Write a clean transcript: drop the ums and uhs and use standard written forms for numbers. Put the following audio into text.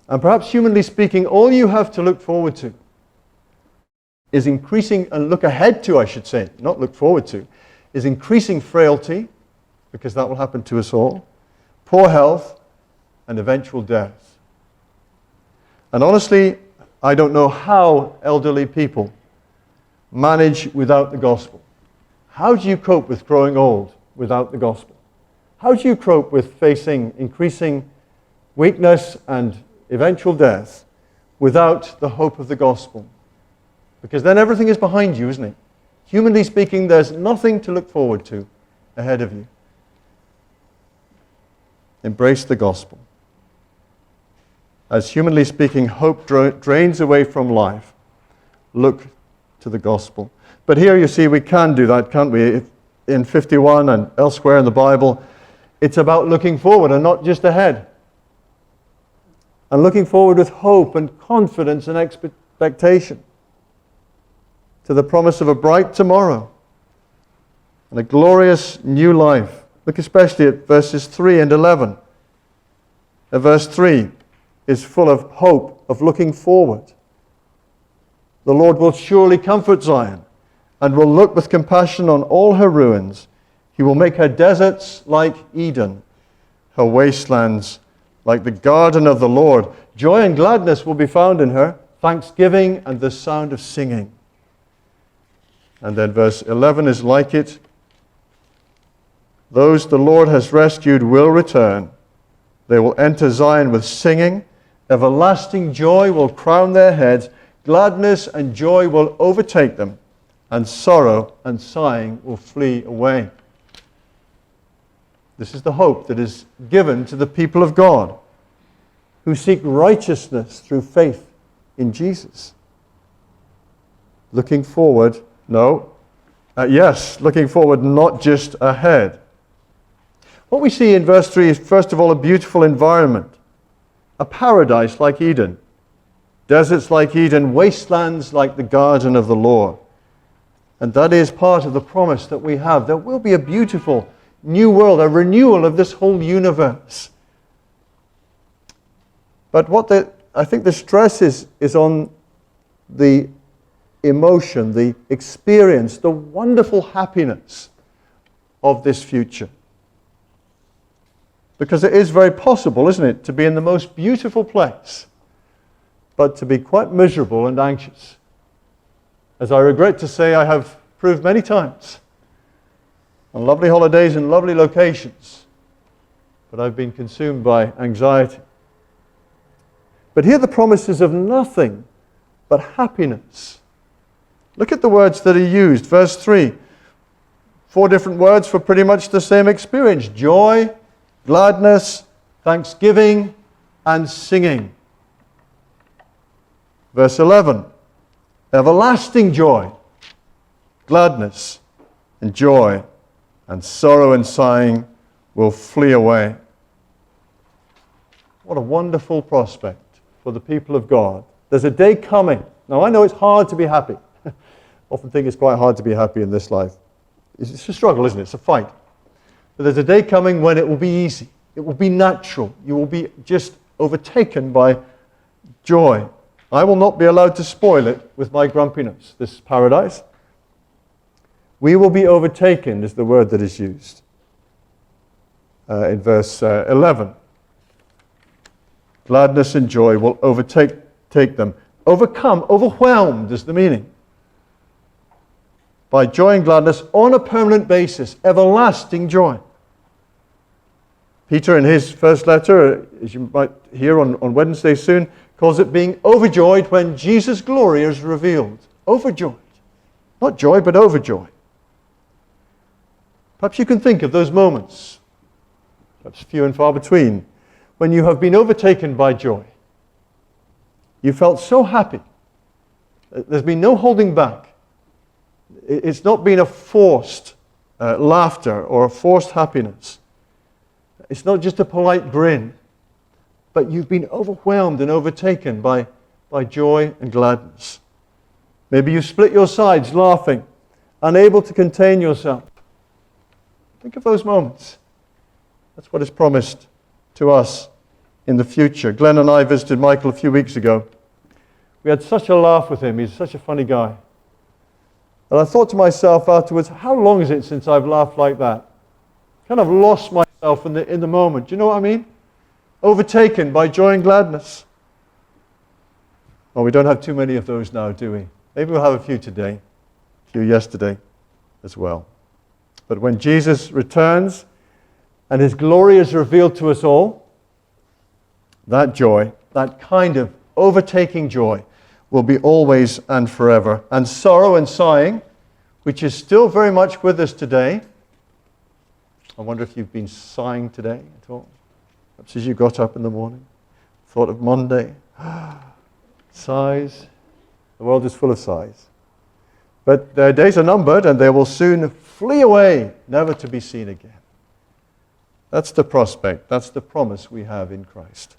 And perhaps humanly speaking, all you have to look forward to is increasing, and look ahead to, I should say, not look forward to, is increasing frailty, because that will happen to us all, poor health, and eventual death. And honestly, I don't know how elderly people manage without the gospel. How do you cope with growing old without the gospel? How do you cope with facing increasing weakness and eventual death without the hope of the gospel? Because then everything is behind you, isn't it? Humanly speaking, there's nothing to look forward to ahead of you. Embrace the gospel. As humanly speaking, hope drains away from life. Look to the gospel. But here you see we can do that, can't we? In 51 and elsewhere in the Bible, it's about looking forward and not just ahead. And looking forward with hope and confidence and expectation to the promise of a bright tomorrow and a glorious new life. Look especially at verses 3 and 11. Verse 3 is full of hope, of looking forward. The Lord will surely comfort Zion and will look with compassion on all her ruins. He will make her deserts like Eden, her wastelands like the garden of the Lord. Joy and gladness will be found in her, thanksgiving and the sound of singing. And then verse 11 is like it. Those the Lord has rescued will return. They will enter Zion with singing. Everlasting joy will crown their heads. Gladness and joy will overtake them, and sorrow and sighing will flee away. This is the hope that is given to the people of God who seek righteousness through faith in Jesus. Looking forward, looking forward, not just ahead. What we see in verse 3 is, first of all, a beautiful environment, a paradise like Eden, deserts like Eden, wastelands like the garden of the Lord. And that is part of the promise that we have. There will be a beautiful new world, a renewal of this whole universe. But I think the stress is on the emotion, the experience, the wonderful happiness of this future. Because it is very possible, isn't it, to be in the most beautiful place, but to be quite miserable and anxious. As I regret to say, I have proved many times on lovely holidays in lovely locations, but I've been consumed by anxiety. But here the promise is of nothing but happiness. Look at the words that are used. Verse 3, 4 different words for pretty much the same experience. Joy, gladness, thanksgiving, and singing. Verse 11, everlasting joy, gladness, and joy, and sorrow and sighing will flee away. What a wonderful prospect for the people of God. There's a day coming. Now I know it's hard to be happy. Often think it's quite hard to be happy in this life. It's a struggle, isn't it? It's a fight. But there's a day coming when it will be easy. It will be natural. You will be just overtaken by joy. I will not be allowed to spoil it with my grumpiness, this paradise. We will be overtaken is the word that is used in verse 11. Gladness and joy will overtake them. Overcome, overwhelmed is the meaning. By joy and gladness on a permanent basis, everlasting joy. Peter in his first letter, as you might hear on Wednesday soon, calls it being overjoyed when Jesus' glory is revealed. Overjoyed. Not joy, but overjoyed. Perhaps you can think of those moments, perhaps few and far between, when you have been overtaken by joy. You felt so happy. There's been no holding back. It's not been a forced laughter or a forced happiness. It's not just a polite grin, but you've been overwhelmed and overtaken by joy and gladness. Maybe you split your sides laughing, unable to contain yourself. Think of those moments. That's what is promised to us in the future. Glenn and I visited Michael a few weeks ago. We had such a laugh with him. He's such a funny guy. And I thought to myself afterwards, how long is it since I've laughed like that? Kind of lost myself in the moment. Do you know what I mean? Overtaken by joy and gladness. Well, we don't have too many of those now, do we? Maybe we'll have a few today, a few yesterday as well. But when Jesus returns and his glory is revealed to us all, that joy, that kind of overtaking joy, will be always and forever. And sorrow and sighing, which is still very much with us today. I wonder if you've been sighing today at all. Perhaps as you got up in the morning, thought of Monday. Sighs. The world is full of sighs. But their days are numbered and they will soon flee away, never to be seen again. That's the prospect. That's the promise we have in Christ.